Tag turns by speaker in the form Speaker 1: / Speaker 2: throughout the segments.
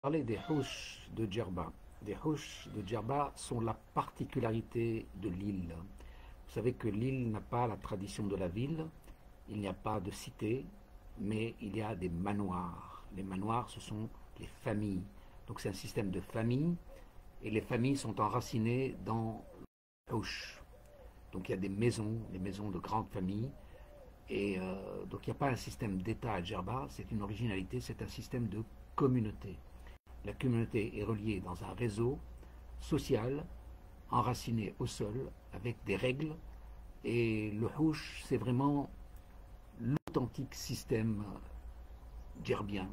Speaker 1: Parler des Houches de Djerba. Les Houches de Djerba sont la particularité de l'île. Vous savez que l'île n'a pas la tradition de la ville, il n'y a pas de cité, mais il y a des manoirs. Les manoirs, ce sont les familles. Donc c'est un système de familles, et les familles sont enracinées dans les Houches. Donc il y a des maisons, les maisons de grandes familles, et donc il n'y a pas un système d'État à Djerba, c'est une originalité, c'est un système de communauté. La communauté est reliée dans un réseau social, enraciné au sol, avec des règles. Et le Houch, c'est vraiment l'authentique système djerbien.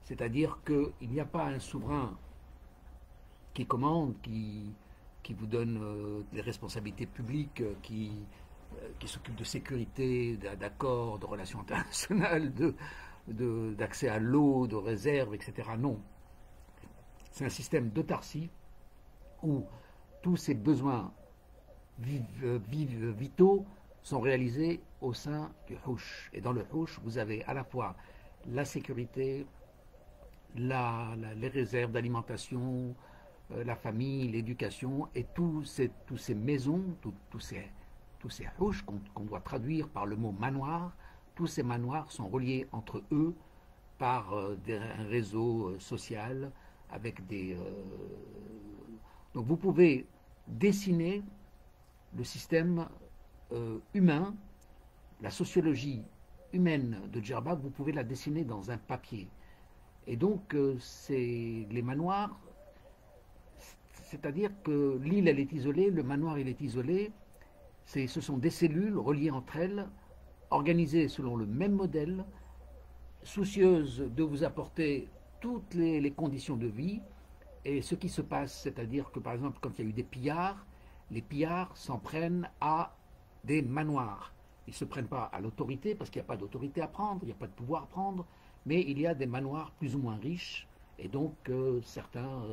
Speaker 1: C'est-à-dire qu'il n'y a pas un souverain qui commande, qui vous donne des responsabilités publiques, qui s'occupe de sécurité, d'accords, de relations internationales, d'accès à l'eau, de réserves, etc. Non. C'est un système d'autarcie où tous ces besoins vitaux sont réalisés au sein du Houch. Et dans le Houch, vous avez à la fois la sécurité, les réserves d'alimentation, la famille, l'éducation, et tous ces maisons, tous ces Houch qu'on doit traduire par le mot manoir. Tous ces manoirs sont reliés entre eux par un réseau social, avec des... Donc vous pouvez dessiner le système humain, la sociologie humaine de Djerba, vous pouvez la dessiner dans un papier. Et donc c'est les manoirs, c'est-à-dire que l'île elle est isolée, le manoir il est isolé, ce sont des cellules reliées entre elles, organisées selon le même modèle, soucieuses de vous apporter toutes les conditions de vie. Et ce qui se passe, c'est-à-dire que par exemple quand il y a eu des pillards, les pillards s'en prennent à des manoirs. Ils ne se prennent pas à l'autorité parce qu'il n'y a pas d'autorité à prendre, il n'y a pas de pouvoir à prendre, mais il y a des manoirs plus ou moins riches. Et donc certains,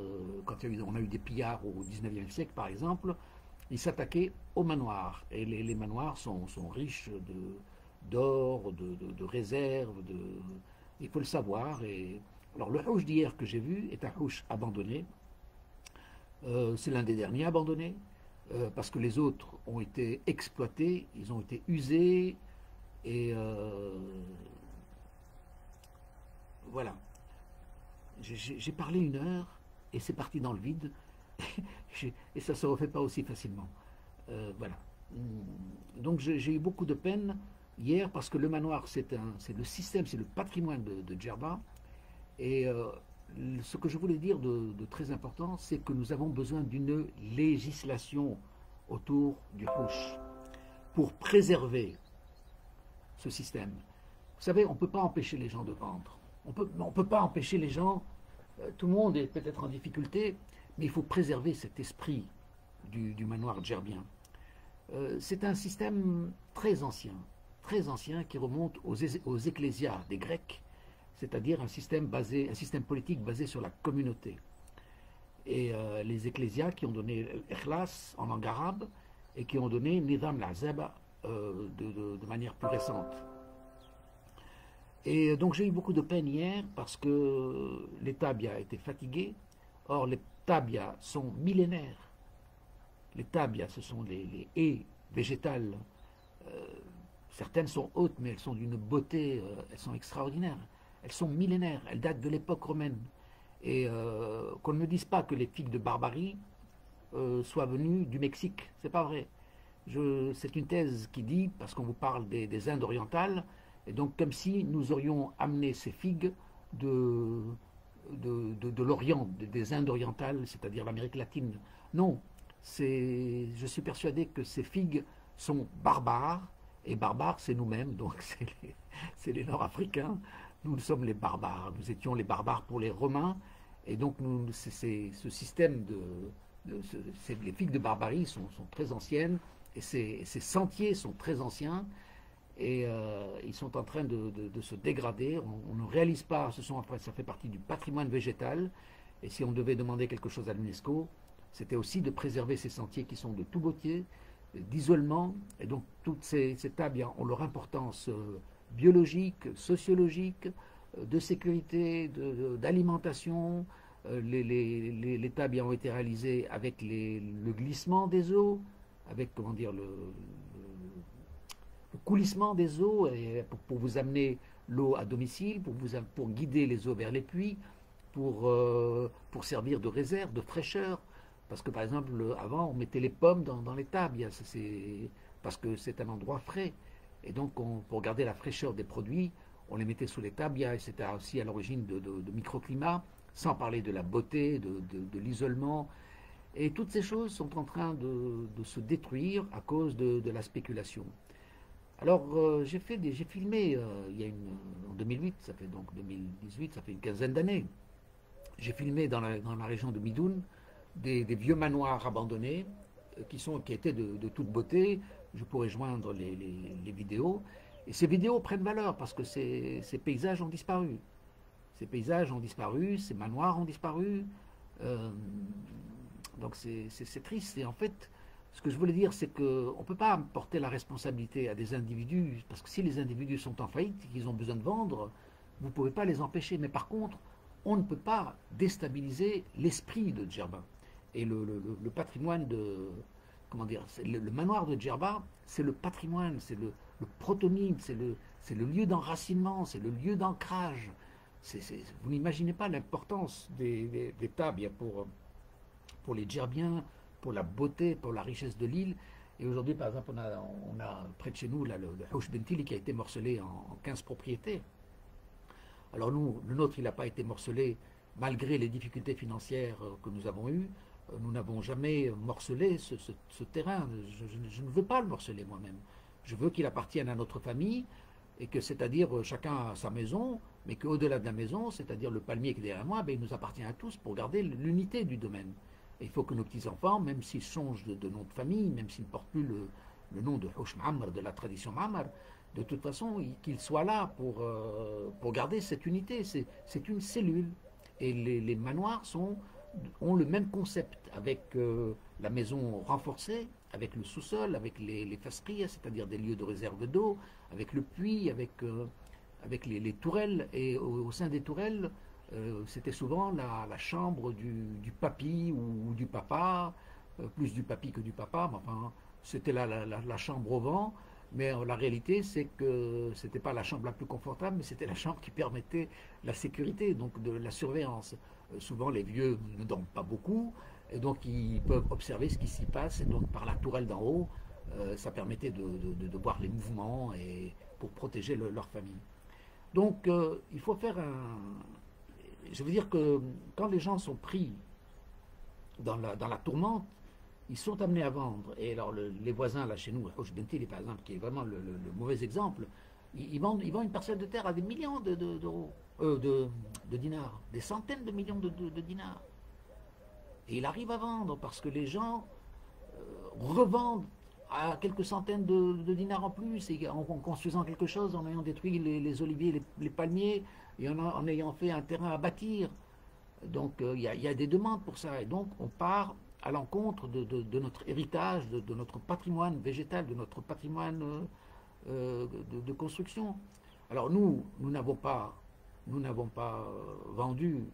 Speaker 1: quand on a eu des pillards au 19e siècle par exemple, ils s'attaquaient aux manoirs. Et les manoirs sont riches d'or, de réserves, il faut le savoir. Et alors le Houch d'hier que j'ai vu est un Houch abandonné. C'est l'un des derniers abandonnés, parce que les autres ont été exploités, ils ont été usés, et voilà. J'ai parlé 1 heure, et c'est parti dans le vide, et ça ne se refait pas aussi facilement. Voilà. Donc j'ai eu beaucoup de peine hier, parce que le manoir, c'est le système, c'est le patrimoine de Djerba. Et ce que je voulais dire de très important, c'est que nous avons besoin d'une législation autour du Houch pour préserver ce système. Vous savez, on ne peut pas empêcher les gens de vendre. On peut pas empêcher les gens, tout le monde est peut-être en difficulté, mais il faut préserver cet esprit du manoir djerbien. C'est un système très ancien qui remonte aux ecclésias des Grecs, c'est-à-dire un système politique basé sur la communauté. Et les ecclésias qui ont donné Ikhlas en langue arabe et qui ont donné Nidam al-Azaba de manière plus récente. Et donc j'ai eu beaucoup de peine hier parce que les tabias étaient fatigués. Or les tabias sont millénaires. Les tabias, ce sont les haies végétales. Certaines sont hautes, mais elles sont d'une beauté, elles sont extraordinaires. Elles sont millénaires, elles datent de l'époque romaine. Et qu'on ne me dise pas que les figues de Barbarie soient venues du Mexique, c'est pas vrai. C'est une thèse qui dit, parce qu'on vous parle des Indes orientales, et donc comme si nous aurions amené ces figues de l'Orient, des Indes orientales, c'est-à-dire l'Amérique latine. Non, je suis persuadé que ces figues sont barbares, et barbares c'est nous-mêmes, donc c'est les Nord-Africains. Nous sommes les barbares, nous étions les barbares pour les Romains, et donc ce système les figues de barbarie sont très anciennes, et ces sentiers sont très anciens, et ils sont en train de se dégrader. On ne réalise pas, ça fait partie du patrimoine végétal, et si on devait demander quelque chose à l'UNESCO, c'était aussi de préserver ces sentiers qui sont de tout beauté, d'isolement, et donc toutes ces tables ont leur importance biologique, sociologique, de sécurité, d'alimentation, Les tables ont été réalisées avec le glissement des eaux, avec comment dire le coulissement des eaux pour vous amener l'eau à domicile, pour guider les eaux vers les puits, pour servir de réserve, de fraîcheur. Parce que par exemple, avant, on mettait les pommes dans les tables, parce que c'est un endroit frais. Et donc, pour garder la fraîcheur des produits, on les mettait sous les tables, et c'était aussi à l'origine de microclimats, sans parler de la beauté, de l'isolement. Et toutes ces choses sont en train de se détruire à cause de la spéculation. Alors, j'ai filmé en 2008, ça fait donc 2018, ça fait une quinzaine d'années. J'ai filmé dans la région de Midoun des vieux manoirs abandonnés qui étaient de toute beauté. Je pourrais joindre les vidéos. Et ces vidéos prennent valeur parce que ces paysages ont disparu. Ces paysages ont disparu, ces manoirs ont disparu. Euh, donc c'est triste. Et en fait, ce que je voulais dire, c'est qu'on ne peut pas porter la responsabilité à des individus, parce que si les individus sont en faillite et qu'ils ont besoin de vendre, vous ne pouvez pas les empêcher. Mais par contre, on ne peut pas déstabiliser l'esprit de Djerba. Et le patrimoine comment dire, le manoir de Djerba, c'est le patrimoine, c'est le protonyme, c'est le lieu d'enracinement, c'est le lieu d'ancrage. Vous n'imaginez pas l'importance des tables pour les Djerbiens, pour la beauté, pour la richesse de l'île. Et aujourd'hui, par exemple, on a près de chez nous le Houch Bentili qui a été morcelé en 15 propriétés. Alors nous, le nôtre, il n'a pas été morcelé malgré les difficultés financières que nous avons eues. Nous n'avons jamais morcelé ce terrain. Je ne veux pas le morceler moi-même. Je veux qu'il appartienne à notre famille et que, c'est-à-dire, chacun a sa maison, mais qu'au-delà de la maison, c'est-à-dire le palmier qui est derrière moi, ben, il nous appartient à tous pour garder l'unité du domaine. Et il faut que nos petits-enfants, même s'ils changent de nom de famille, même s'ils ne portent plus le nom de Houch Ma'amar, de la tradition Ma'amar, de toute façon, qu'ils soient là pour garder cette unité. C'est une cellule. Et les manoirs ont le même concept, avec la maison renforcée, avec le sous-sol, avec les fasqiyas, c'est-à-dire des lieux de réserve d'eau, avec le puits, avec les tourelles. Et au sein des tourelles, c'était souvent la chambre du papy ou du papa, plus du papy que du papa, mais enfin, c'était la chambre au vent. Mais la réalité, c'est que ce n'était pas la chambre la plus confortable, mais c'était la chambre qui permettait la sécurité, donc de la surveillance. Souvent, les vieux ne dorment pas beaucoup, et donc ils peuvent observer ce qui s'y passe, et donc par la tourelle d'en haut, ça permettait de voir les mouvements et pour protéger leur famille. Donc, il faut faire un... Je veux dire que quand les gens sont pris dans la tourmente, ils sont amenés à vendre. Et alors, les voisins, là, chez nous, Houch Bentili, par exemple, qui est vraiment le mauvais exemple, ils vendent une parcelle de terre à des millions d'euros, de dinars, des centaines de millions de dinars. Et il arrive à vendre parce que les gens revendent à quelques centaines de dinars en plus, et en construisant quelque chose, en ayant détruit les oliviers, les palmiers, et en ayant fait un terrain à bâtir. Donc, il y a des demandes pour ça. Et donc, on part à l'encontre de notre héritage, de notre patrimoine végétal, de notre patrimoine de construction. Alors nous n'avons pas vendu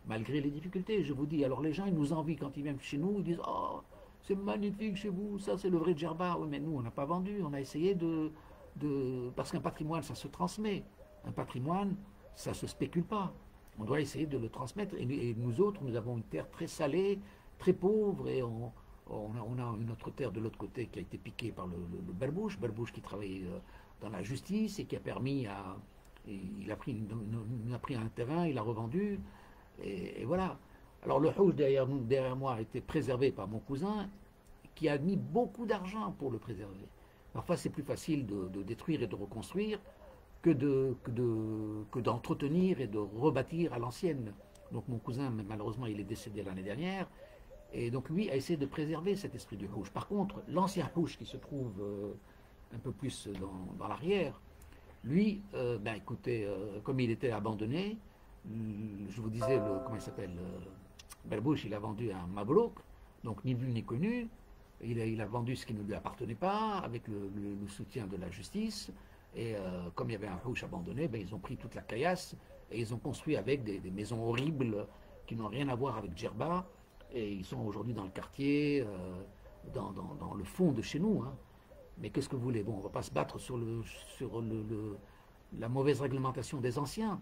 Speaker 1: malgré les difficultés. Je vous dis, alors les gens, ils nous envient quand ils viennent chez nous, ils disent oh c'est magnifique chez vous, ça c'est le vrai Djerba. Oui, mais nous on n'a pas vendu, on a essayé parce qu'un patrimoine ça se transmet, un patrimoine ça se spécule pas. On doit essayer de le transmettre. Et nous autres, nous avons une terre très salée, très pauvre, et on a une autre terre de l'autre côté qui a été piquée par le Berbouche qui travaillait dans la justice et qui a permis à... Il a pris un terrain, il a revendu, et voilà. Alors le Houch derrière moi a été préservé par mon cousin qui a mis beaucoup d'argent pour le préserver. Parfois c'est plus facile de détruire et de reconstruire que d'entretenir et de rebâtir à l'ancienne. Donc mon cousin, malheureusement, il est décédé l'année dernière, et donc lui a essayé de préserver cet esprit du Houch. Par contre, l'ancien Houch qui se trouve un peu plus dans l'arrière, lui, ben écoutez, comme il était abandonné, je vous disais, comment il s'appelle, Berbouche, il a vendu un Mabrouk, donc ni vu ni connu, il a vendu ce qui ne lui appartenait pas, avec le soutien de la justice, et comme il y avait un Houch abandonné, ben, ils ont pris toute la caillasse, et ils ont construit avec des maisons horribles, qui n'ont rien à voir avec Djerba, et ils sont aujourd'hui dans le quartier, dans le fond de chez nous, hein. Mais qu'est-ce que vous voulez? Bon, on ne va pas se battre sur la mauvaise réglementation des anciens,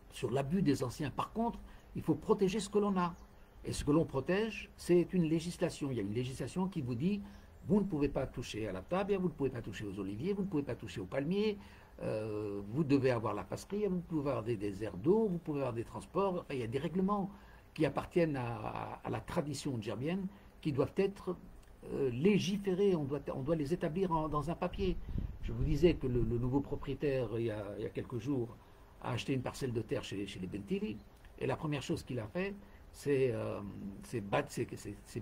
Speaker 1: sur l'abus des anciens. Par contre, il faut protéger ce que l'on a. Et ce que l'on protège, c'est une législation. Il y a une législation qui vous dit, vous ne pouvez pas toucher à la table, vous ne pouvez pas toucher aux oliviers, vous ne pouvez pas toucher aux palmiers, vous devez avoir la passerie, vous pouvez avoir des aires d'eau, vous pouvez avoir des transports. Enfin, il y a des règlements qui appartiennent à la tradition djerbienne qui doivent être légiférés, on doit les établir dans un papier. Je vous disais que le nouveau propriétaire, il y a quelques jours, a acheté une parcelle de terre chez les Bentili, et la première chose qu'il a fait, c'est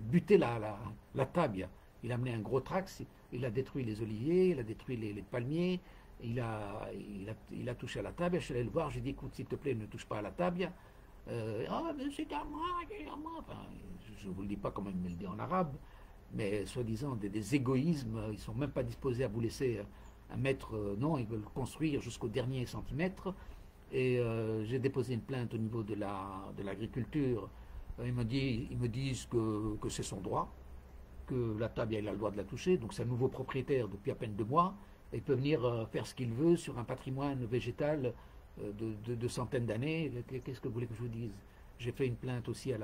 Speaker 1: buter la table. Il a amené un gros trax, il a détruit les oliviers, il a détruit les palmiers, il a touché à la table. Je suis allé le voir, j'ai dit, écoute, s'il te plaît, ne touche pas à la table. Mais c'est à moi, c'est à moi. Enfin, je ne vous le dis pas comme il me le dit en arabe, mais soi-disant des égoïsmes, ils ne sont même pas disposés à vous laisser un mètre, non, ils veulent construire jusqu'au dernier centimètre. Et j'ai déposé une plainte au niveau de l'agriculture. Ils me disent que c'est son droit, que la table, il a le droit de la toucher, donc c'est un nouveau propriétaire depuis à peine 2 mois, et il peut venir faire ce qu'il veut sur un patrimoine végétal de centaines d'années. Qu'est-ce que vous voulez que je vous dise? J'ai fait une plainte aussi à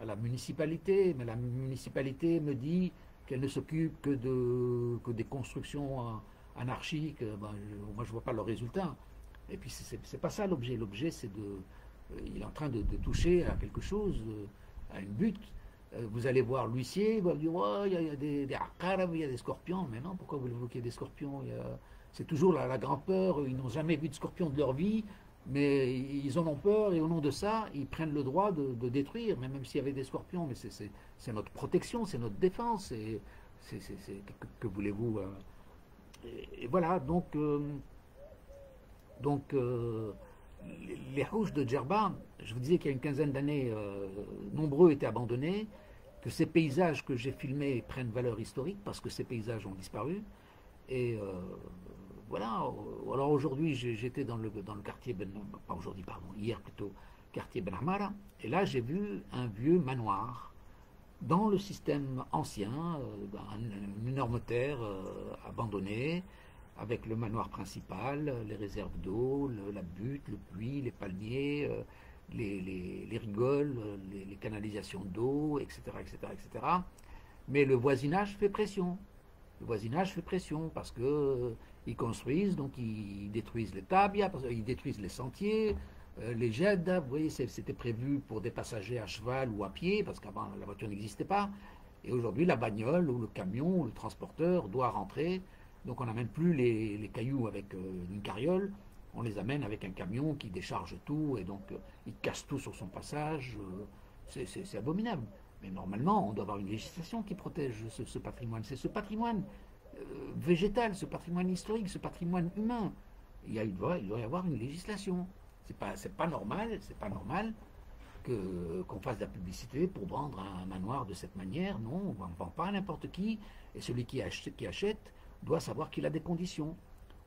Speaker 1: la municipalité, mais la municipalité me dit qu'elle ne s'occupe que des constructions anarchiques. Ben, moi, je ne vois pas le résultat. Et puis, c'est pas ça l'objet. L'objet, c'est il est en train de toucher à quelque chose, à une butte. Vous allez voir l'huissier, il va dire, ouais, il y a des akarab, il y a des scorpions. Mais non, pourquoi voulez-vous qu'il y ait des scorpions? C'est toujours la grande peur. Ils n'ont jamais vu de scorpion de leur vie, mais ils en ont peur, et au nom de ça, ils prennent le droit de détruire, même s'il y avait des scorpions. Mais c'est notre protection, c'est notre défense. Que voulez-vous? Et voilà, les houches de Djerba, je vous disais qu'il y a une quinzaine d'années, nombreux étaient abandonnés, que ces paysages que j'ai filmés prennent valeur historique parce que ces paysages ont disparu. Et voilà. Alors aujourd'hui, j'étais dans le quartier pas aujourd'hui, pardon, hier plutôt, quartier Ben Amara, et là j'ai vu un vieux manoir dans le système ancien, une énorme terre abandonnée, avec le manoir principal, les réserves d'eau, la butte, le puits, les palmiers, les rigoles, les canalisations d'eau, etc., etc., etc. Mais le voisinage fait pression. Le voisinage fait pression parce que ils construisent, donc ils détruisent les tabias, ils détruisent les sentiers, les jets. Vous voyez, c'était prévu pour des passagers à cheval ou à pied, parce qu'avant la voiture n'existait pas. Et aujourd'hui, la bagnole ou le camion ou le transporteur doit rentrer. Donc on n'amène plus les cailloux avec une carriole, on les amène avec un camion qui décharge tout, et donc il casse tout sur son passage. C'est abominable. Mais normalement, on doit avoir une législation qui protège ce patrimoine. C'est ce patrimoine végétal, ce patrimoine historique, ce patrimoine humain. Il doit y avoir une législation. C'est pas normal qu'on fasse de la publicité pour vendre un manoir de cette manière. Non, on ne vend pas à n'importe qui, et celui qui achète doit savoir qu'il a des conditions.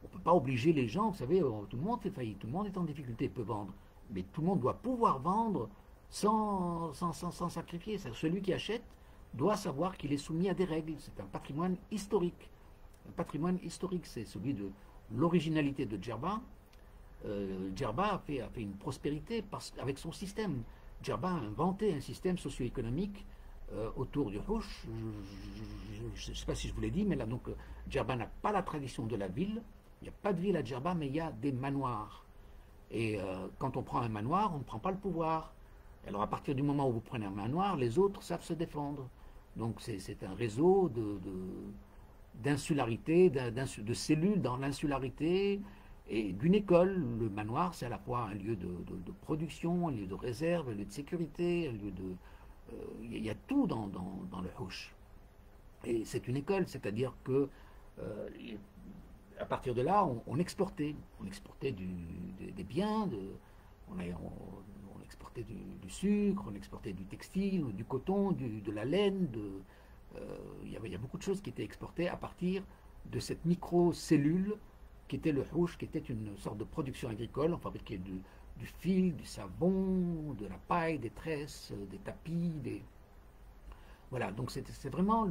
Speaker 1: On ne peut pas obliger les gens, vous savez, tout le monde fait faillite, tout le monde est en difficulté, peut vendre, mais tout le monde doit pouvoir vendre sans sacrifier. Celui qui achète doit savoir qu'il est soumis à des règles. C'est un patrimoine historique. Un patrimoine historique, c'est celui de l'originalité de Djerba. Djerba a fait une prospérité avec son système. Djerba a inventé un système socio-économique autour du Houch. Je ne sais pas si je vous l'ai dit, mais là, donc, Djerba n'a pas la tradition de la ville. Il n'y a pas de ville à Djerba, mais il y a des manoirs. Et quand on prend un manoir, on ne prend pas le pouvoir. Alors, à partir du moment où vous prenez un manoir, les autres savent se défendre. Donc, c'est un réseau d'insularité, de cellules dans l'insularité et d'une école. Le manoir, c'est à la fois un lieu de production, un lieu de réserve, un lieu de sécurité, un lieu de... Il y a tout dans le Houch. Et c'est une école, c'est-à-dire que à partir de là, on exportait. On exportait des biens, on exportait du sucre, on exportait du textile, du coton, de la laine. Il y a beaucoup de choses qui étaient exportées à partir de cette micro-cellule qui était le Houch, qui était une sorte de production agricole. On fabriquait du fil, du savon, de la paille, des tresses, des tapis, voilà, donc c'est vraiment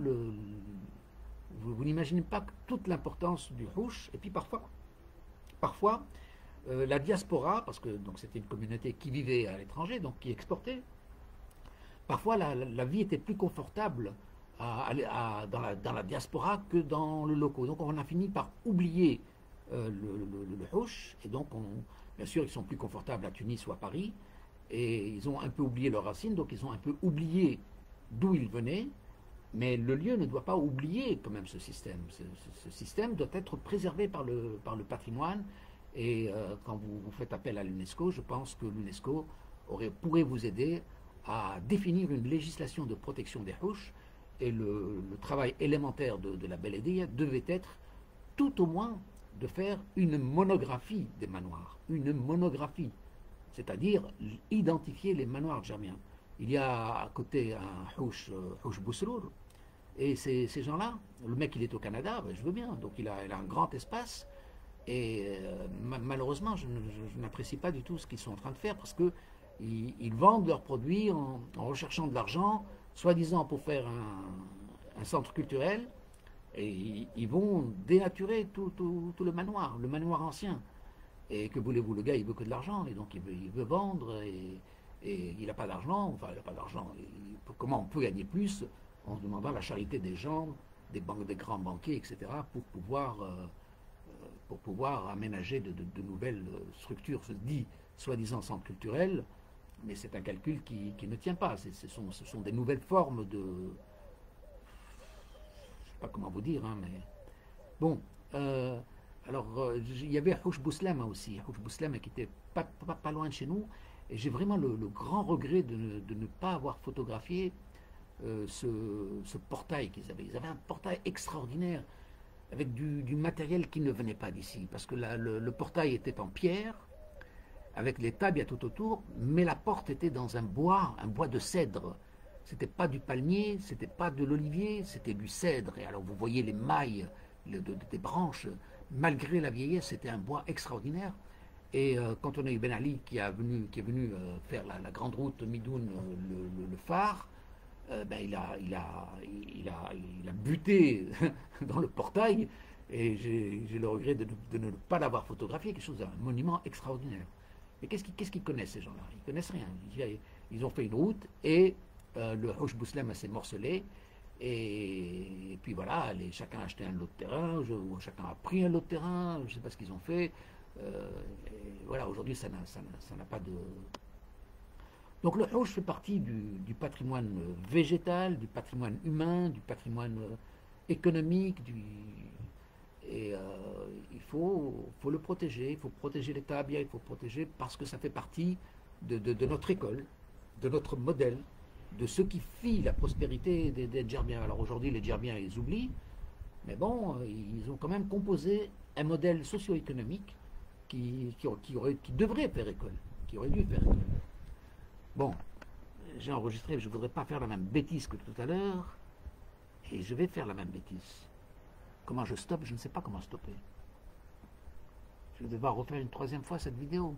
Speaker 1: vous n'imaginez pas toute l'importance du houch. Et puis parfois la diaspora, parce que donc c'était une communauté qui vivait à l'étranger, donc qui exportait, parfois la vie était plus confortable dans la diaspora que dans le local. Donc on a fini par oublier le houch, et donc bien sûr ils sont plus confortables à Tunis ou à Paris, et ils ont un peu oublié leurs racines, donc ils ont un peu oublié d'où ils venaient, mais le lieu ne doit pas oublier quand même ce système. Ce système doit être préservé par le patrimoine, et quand vous faites appel à l'UNESCO, je pense que l'UNESCO pourrait vous aider à définir une législation de protection des houches, et le travail élémentaire de la Belediya devait être tout au moins de faire une monographie des manoirs, une monographie, c'est-à-dire identifier les manoirs djermiens. Il y a à côté un houch Bousrour, et ces gens-là, le mec il est au Canada, ben, je veux bien, donc il a un grand espace, et malheureusement je n'apprécie pas du tout ce qu'ils sont en train de faire, parce que ils vendent leurs produits en recherchant de l'argent, soi-disant pour faire un centre culturel, et ils vont dénaturer tout le manoir ancien. Et que voulez-vous, le gars il veut que de l'argent, et donc il veut vendre, et il n'a pas d'argent, enfin il n'a pas d'argent. Comment on peut gagner plus en demandant la charité des gens, des grands banquiers, etc., pour pouvoir aménager de nouvelles structures, se dit soi-disant centre culturel, mais c'est un calcul qui ne tient pas. Ce sont des nouvelles formes de... Je ne sais pas comment vous dire, hein, mais... Bon, alors il y avait Houch Bouslama aussi, Houch Bouslama qui était pas loin de chez nous, et j'ai vraiment le grand regret de ne pas avoir photographié ce portail qu'ils avaient. Ils avaient un portail extraordinaire, avec du matériel qui ne venait pas d'ici, parce que le portail était en pierre, avec les tables tout autour, mais la porte était dans un bois de cèdre. C'était pas du palmier, c'était pas de l'olivier, c'était du cèdre. Et alors vous voyez les mailles des branches, malgré la vieillesse, c'était un bois extraordinaire. Et quand on a eu Ben Ali qui est venu faire la grande route Midoun, le phare, ben il a buté dans le portail, et j'ai le regret de ne pas l'avoir photographié, quelque chose d'un monument extraordinaire. Mais qu'est-ce qu'ils connaissent ces gens-là? Ils connaissent rien. Ils ont fait une route, et le Houch Bouslem s'est morcelé, et puis voilà, chacun a acheté un lot de terrain, chacun a pris un lot de terrain, je ne sais pas ce qu'ils ont fait. Voilà, aujourd'hui ça n'a pas de... Donc le houch fait partie du patrimoine végétal, du patrimoine humain, du patrimoine économique, et il faut le protéger, il faut protéger les tabias, il faut protéger parce que ça fait partie de notre école, de notre modèle, de ce qui fit la prospérité des Djerbiens. Alors aujourd'hui les Djerbiens ils oublient, mais bon, ils ont quand même composé un modèle socio-économique qui devrait faire école, qui aurait dû faire école. Bon, j'ai enregistré, mais je ne voudrais pas faire la même bêtise que tout à l'heure, et je vais faire la même bêtise. Comment je stoppe? Je ne sais pas comment stopper. Je vais devoir refaire une troisième fois cette vidéo.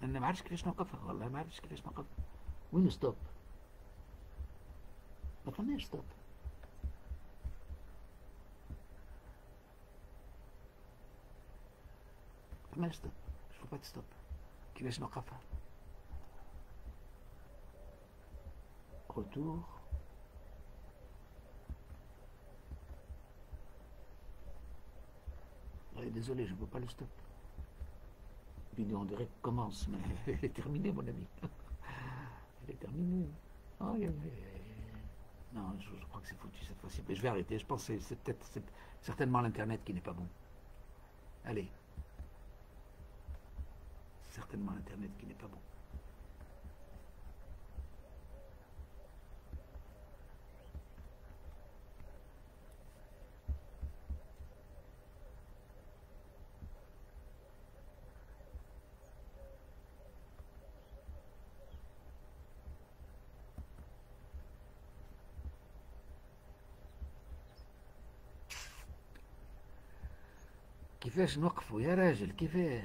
Speaker 1: أنا ما عرفتش كيفاش نوقفها والله ما عرفتش كيفاش نوقف. وين ستوب؟ ما فماش ستوب. ما فماش ستوب. شوف بات ستوب. كيفاش نوقفها؟ retour. Désolé, je ne peux pas le stop. La vidéo on dirait commence, mais elle est terminée, mon ami. Elle est terminée. Oh, non, je crois que c'est foutu cette fois-ci. Mais je vais arrêter. Je pense que c'est certainement l'internet qui n'est pas bon. Allez. Certainement l'internet qui n'est pas bon. كيفاش نوقفوا يا راجل كيفاه؟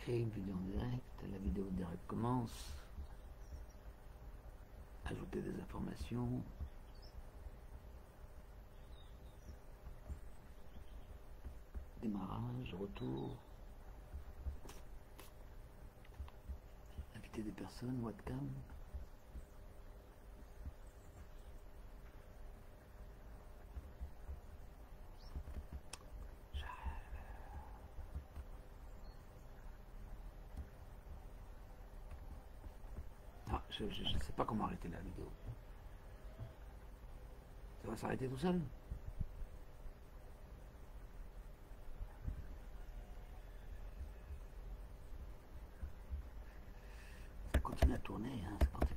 Speaker 1: créer une vidéo en direct, la vidéo en direct commence, ajouter des informations, démarrage, retour, inviter des personnes, webcam. Ah, je ne sais pas comment arrêter la vidéo. Ça va s'arrêter tout seul? Ça continue à tourner, hein, ça continue.